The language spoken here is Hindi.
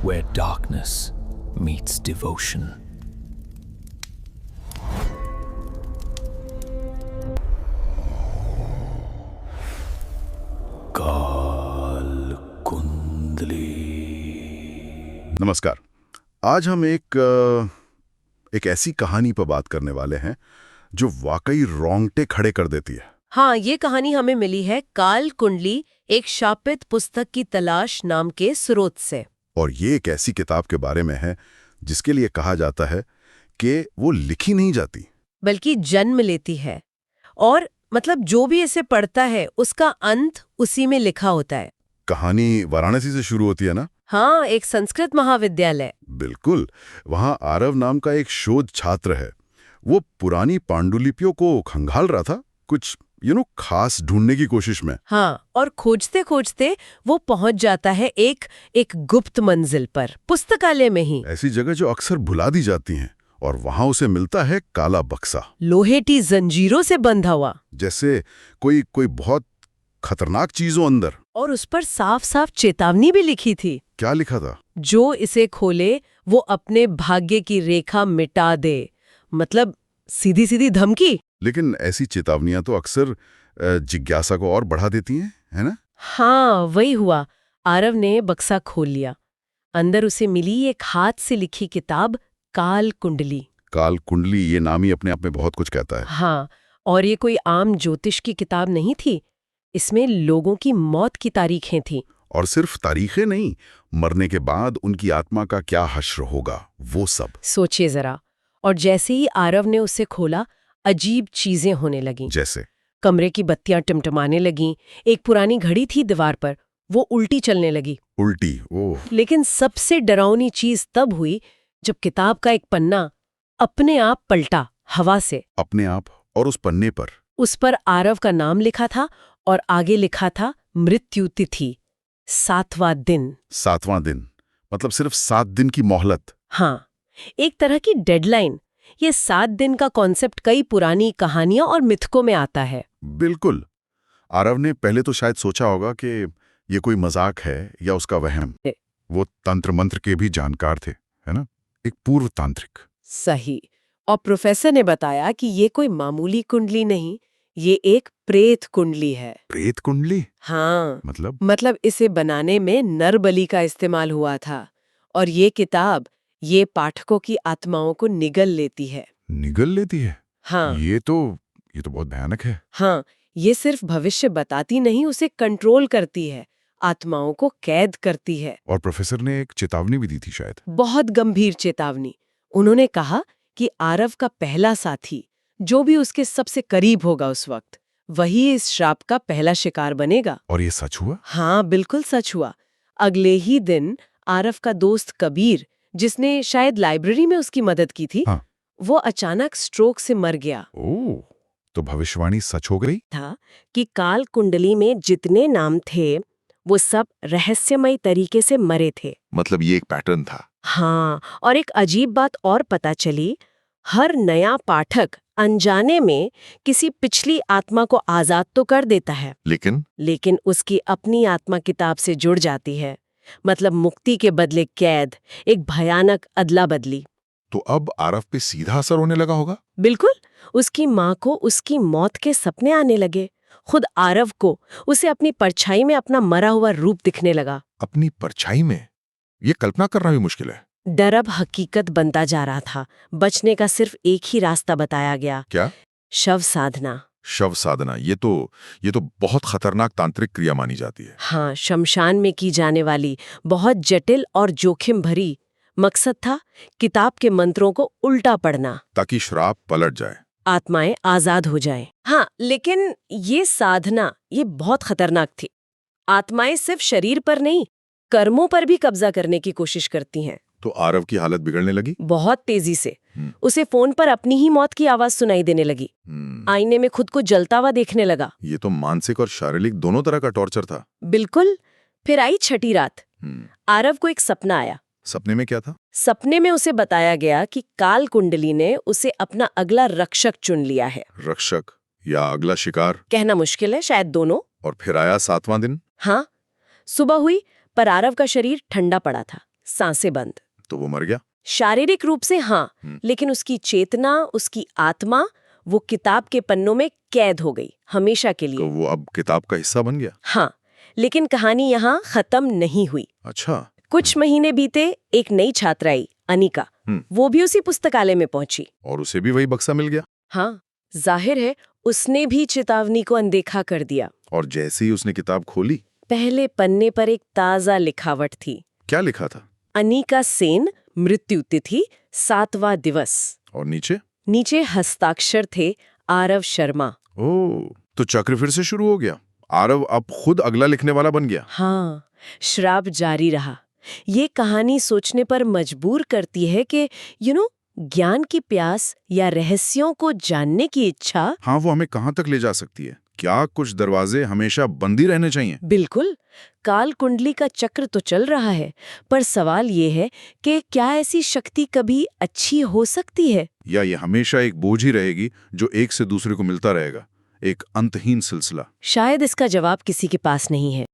where darkness meets devotion. काल कुंडली। नमस्कार। आज हम एक ऐसी कहानी पर बात करने वाले हैं जो वाकई रोंगटे खड़े कर देती है। हाँ, ये कहानी हमें मिली है काल कुंडली एक शापित पुस्तक की तलाश नाम के स्रोत से। और ये एक ऐसी किताब के बारे में है जिसके लिए कहा जाता है कि वो लिखी नहीं जाती बल्कि जन्म लेती है। और मतलब जो भी इसे पढ़ता है उसका अंत उसी में लिखा होता है। कहानी वाराणसी से शुरू होती है ना? हाँ, एक संस्कृत महाविद्यालय। बिल्कुल। वहाँ आरव नाम का एक शोध छात्र है। वो पुरानी पांडुलिपियों को खंगाल रहा था, कुछ खास ढूंढने की कोशिश में। हाँ, और खोजते खोजते वो पहुंच जाता है एक गुप्त मंजिल पर, पुस्तकालय में ही। ऐसी जगह जो अक्सर भुला दी जाती हैं। और वहां उसे मिलता है काला बक्सा, लोहे की जंजीरों से बंधा हुआ, जैसे कोई बहुत खतरनाक चीजों अंदर। और उस पर साफ साफ चेतावनी भी लिखी थी। क्या लिखा था? जो इसे खोले वो अपने भाग्य की रेखा मिटा दे। मतलब सीधी सीधी धमकी। लेकिन ऐसी चेतावनियां तो अक्सर जिज्ञासा को और बढ़ा देती हैं, है ना? हाँ, वही हुआ। आरव ने बक्सा खोल लिया। अंदर उसे मिली एक हाथ से लिखी किताब, काल कुंडली। काल कुंडली, ये नाम ही अपने आप में बहुत कुछ कहता है। हाँ, और ये कोई आम ज्योतिष की किताब नहीं थी। इसमें लोगों की मौत की तारीखें थी। और सिर्फ तारीखें नहीं, मरने के बाद उनकी आत्मा का क्या हश्र होगा, वो सब। सोचिए जरा। और जैसे ही आरव ने उसे खोला, अजीब चीजें होने लगीं। जैसे? कमरे की बत्तियां टिमटिमाने लगीं। एक पुरानी घड़ी थी दीवार पर, वो उल्टी चलने लगी। उल्टी? ओह। लेकिन सबसे डरावनी चीज तब हुई जब किताब का एक पन्ना अपने आप पलटा, हवा से। अपने आप? और उस पन्ने पर? उस पर आरव का नाम लिखा था और आगे लिखा था मृत्यु तिथि, 7वां दिन। 7वां दिन? मतलब सिर्फ 7 दिन की मोहलत? हाँ, एक तरह की डेडलाइन। ये 7 दिन का कॉन्सेप्ट कई पुरानी कहानियां और मिथकों में आता है। बिल्कुल। आरव ने पहले तो शायद सोचा होगा कि ये कोई मजाक है या उसका वहम। वो तंत्र मंत्र के भी जानकार थे, है ना? एक पूर्व तांत्रिक। सही। और प्रोफेसर ने बताया कि ये कोई मामूली कुंडली नहीं, ये एक प्रेत कुंडली है। प्रेत कुंडली? हाँ, मतलब इसे बनाने में नर बलि का इस्तेमाल हुआ था। और ये किताब ये पाठकों की आत्माओं को निगल लेती है। निगल लेती है? हाँ। ये तो बहुत भयानक है। हाँ, ये सिर्फ भविष्य बताती नहीं, उसे कंट्रोल करती है, आत्माओं को कैद करती है। और प्रोफेसर ने एक चेतावनी भी दी थी शायद। बहुत गंभीर चेतावनी। उन्होंने कहा कि आरव का पहला साथी, जो भी उसके सबसे करीब होगा उस वक्त, वही इस श्राप का पहला शिकार बनेगा। और ये सच हुआ? हाँ, बिल्कुल सच हुआ। अगले ही दिन आरव का दोस्त कबीर, जिसने शायद लाइब्रेरी में उसकी मदद की थी, हाँ। वो अचानक स्ट्रोक से मर गया। ओह, तो भविष्यवाणी सच हो गई? था कि काल कुंडली में जितने नाम थे वो सब रहस्यमय तरीके से मरे थे। मतलब ये एक पैटर्न था? हाँ, और एक अजीब बात और पता चली। हर नया पाठक अनजाने में किसी पिछली आत्मा को आजाद तो कर देता है, लेकिन उसकी अपनी आत्मा किताब से जुड़ जाती है। मतलब मुक्ति के बदले कैद, एक भयानक अदला बदली। तो अब आरव पे सीधा असर होने लगा होगा? बिल्कुल। उसकी माँ को उसकी मौत के सपने आने लगे। खुद आरव को उसे अपनी परछाई में अपना मरा हुआ रूप दिखने लगा। अपनी परछाई में? ये कल्पना करना भी मुश्किल है। डर अब हकीकत बनता जा रहा था। बचने का सिर्फ एक ही रास्ता बताया गया। क्या? शव साधना। शव साधना, ये तो बहुत खतरनाक तांत्रिक क्रिया मानी जाती है। हाँ, शमशान में की जाने वाली बहुत जटिल और जोखिम भरी। मकसद था किताब के मंत्रों को उल्टा पढ़ना, ताकि श्राप पलट जाए, आत्माएं आजाद हो जाएं। हाँ, लेकिन ये साधना ये बहुत खतरनाक थी। आत्माएं सिर्फ शरीर पर नहीं, कर्मों पर भी कब्जा करने की कोशिश करती हैं। तो आरव की हालत बिगड़ने लगी? बहुत तेजी से। उसे फोन पर अपनी ही मौत की आवाज सुनाई देने लगी। आईने में खुद को जलता हुआ देखने लगा। ये तो मानसिक और शारीरिक दोनों तरह का टॉर्चर था। बिल्कुल। फिर आई छठी रात। आरव को एक सपना आया। सपने में क्या था? सपने में उसे बताया गया कि काल कुंडली ने उसे अपना अगला रक्षक चुन लिया है। रक्षक या अगला शिकार? कहना मुश्किल है, शायद दोनों। और फिर आया 7वां दिन। हाँ, सुबह हुई पर आरव का शरीर ठंडा पड़ा था, सांसें बंद। तो वो मर गया? शारीरिक रूप से हाँ, लेकिन उसकी चेतना, उसकी आत्मा, वो किताब के पन्नों में कैद हो गई हमेशा के तो लिए। वो अब किताब का हिस्सा बन गया? हाँ, लेकिन कहानी यहाँ खत्म नहीं हुई। अच्छा। कुछ महीने बीते, एक नई छात्रा आई, अनिका। वो भी उसी पुस्तकालय में पहुंची। और उसे भी वही बक्सा मिल गया? हाँ, जाहिर है उसने भी चेतावनी को अनदेखा कर दिया। और जैसे ही उसने किताब खोली, पहले पन्ने पर एक ताजा लिखावट थी। क्या लिखा था? अनिका सेन, मृत्यु तिथि 7वां दिवस। और नीचे? नीचे हस्ताक्षर थे आरव शर्मा। ओह, तो चक्र फिर से शुरू हो गया। आरव अब खुद अगला लिखने वाला बन गया। हाँ, श्राप जारी रहा। ये कहानी सोचने पर मजबूर करती है कि ज्ञान की प्यास या रहस्यों को जानने की इच्छा, हाँ, वो हमें कहाँ तक ले जा सकती है? क्या कुछ दरवाजे हमेशा बंद ही रहने चाहिए? बिल्कुल। काल कुंडली का चक्र तो चल रहा है, पर सवाल ये है कि क्या ऐसी शक्ति कभी अच्छी हो सकती है, या ये हमेशा एक बोझ ही रहेगी जो एक से दूसरे को मिलता रहेगा, एक अंतहीन सिलसिला? शायद इसका जवाब किसी के पास नहीं है।